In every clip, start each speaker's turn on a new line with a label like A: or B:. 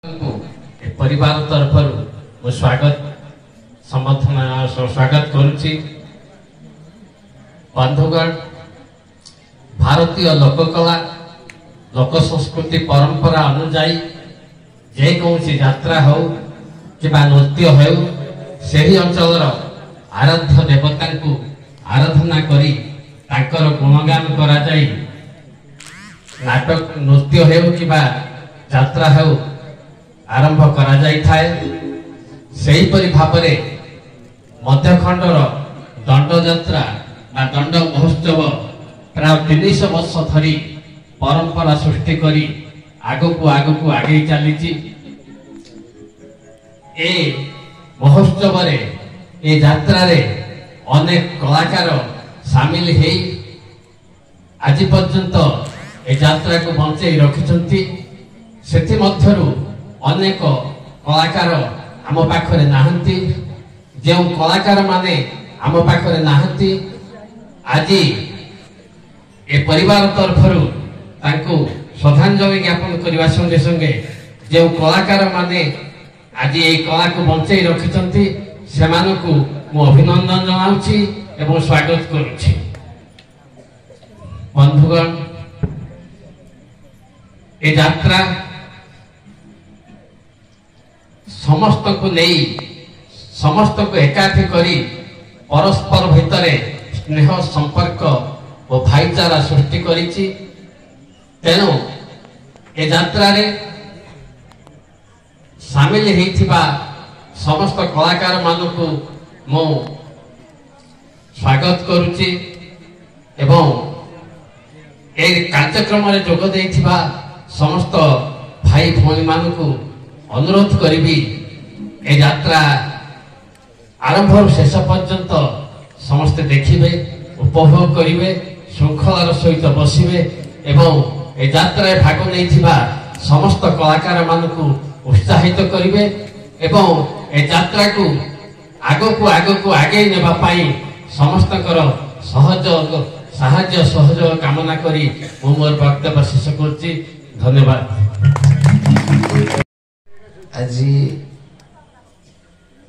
A: परिवार तरफ स्वागत समर्थन स्वागत करुच्ची। बंधुगण, भारतीय लोककला लोक संस्कृति परंपरा अनुजाई जेकोसी यात्रा हो कि नृत्य हो से अंचल आराध्य देवता को आराधना करी तांकर गुणगान करा जाई नाटक नृत्य हो कि यात्रा हो आरंभ करा जाई थाए। सेही परि भाबरे मध्यखंडर दंड यात्रा बा दंड महोत्सव प्राय 300 वर्ष धरी परंपरा सृष्टि करी आगकू आगे चली। ए महोत्सव रे ए यात्रा रे अनेक कलाकार सामिल हेई आज पर्यंत ए यात्रा को बंचाई रखिछंती। सेथि मध्यरु अनेक कलाकार आम पाखरे नाहंती। जो कलाकार माने आम पाखरे नाहंती आज ए परिवार तरफरु तांको श्रद्धांजलि ज्ञापन करने संगे संगे जो कलाकार माने आज ये कला को बंचाई रखिछंती सेमानकु मु अभिनंदन जनाउछि एवं स्वागत करुछि। बंधुगण, ए यात्रा समस्त को नहीं समस्त को एकाठी करी परस्पर भितर स्नेह संपर्क और भाईचारा सृष्टि करिछि। तेणु ए यात्रा रे सामिल हेइथिबा समस्त कलाकार मानकु मो स्वागत करुछि एवं ए कार्यक्रम रे जोग देइथिबा समस्त भाई भौणी मानकु अनुरोध करी ए यात्रा आरंभ शेष पर्यंत समस्ते देखिबे उपभोग करिवे श्रृंखलार सहित बसिबे एवं ए यात्रा भाग नैथिबा समस्त कलाकार मानकु उत्साहित करिवे एवं ए यात्रा को आगकू आगे नेबा पाई समस्तकर सहयोग साहाय्य सहयोग कामना करी मु मोर वक्तव्य शेष करछि। धन्यवाद।
B: आज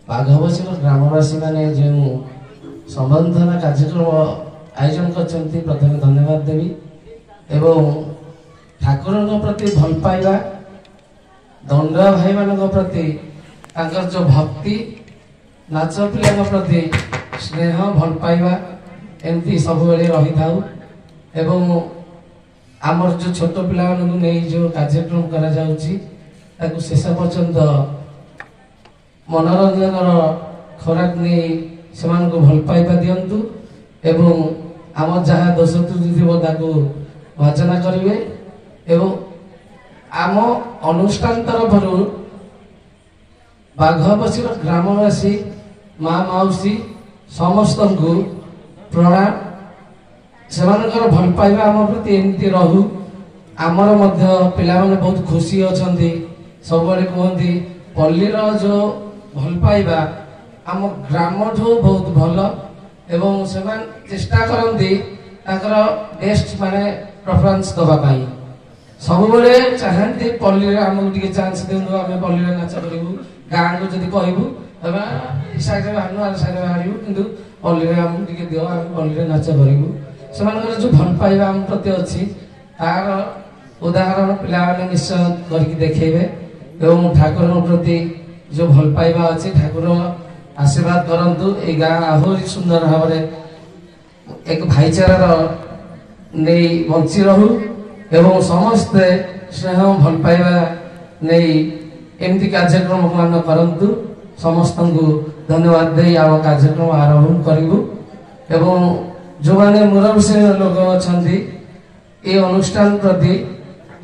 B: बाघबसी ग्रामवासी माने जो संबंधना कार्यक्रम आयोजन करते प्रथम धन्यवाद देवी एवं ठाकुर प्रति भल पाइबा दंड भाई मान प्रति जो भक्ति नाच पिला प्रति स्नेह भल पाइबा एमती सब रही था एवं आमर जो छोट पिला नहीं जो कार्यक्रम करा जाउची ताकू शेष पर्यंत मनोरंजन खोराक नहीं से भल पाइबा दिंतु एवं आम जहाँ दोष त्रुटि थी भर्जना करेंगे एवं आम अनुष्ठान तरफ बाघबसी ग्रामवासी माँ मौसी समस्त को प्रणाम से भल पाइबा आम प्रति एमती रहू आमर पिला माने बहुत खुशी अच्छा सब कहती पल्लीर जो भल पाइबा आम ग्राम ठू बहुत भल एवं से चेष्टा करती बेस्ट माने प्रेफरेंस दवाई सब चाहती पल्ली आमको चांस दिंतु आम पल्ली नाच करूँ गाँ को जब कहूँ साइड बाहर आर साइड बाहर कि पल्ली आमको दिव आम पल्ली नाच करूँ से जो भल पाइबा आम प्रति अच्छी तार उदाहरण पिला निश्चय करके देखेबे एवं ठाकुर प्रति जो भल पाइबा अच्छी ठाकुर आशीर्वाद करंतु ए गाँ आहरी सुंदर भाव एक भाईचारा नहीं बंची रहू एवं समस्ते स्नेह भल पाइबा नहीं एमती कार्यक्रम मान करंतु समस्त को धन्यवाद दे आम कार्यक्रम आरंभ करूँ एवं जो माने मुरबी लोक अच्छा ये अनुष्ठान प्रति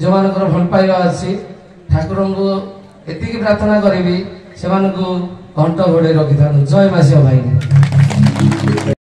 B: जो मान भल पाइबा अच्छी ठाकुर को एति प्रार्थना करी से घंट घोड़े रखी था। जय मासी भाई।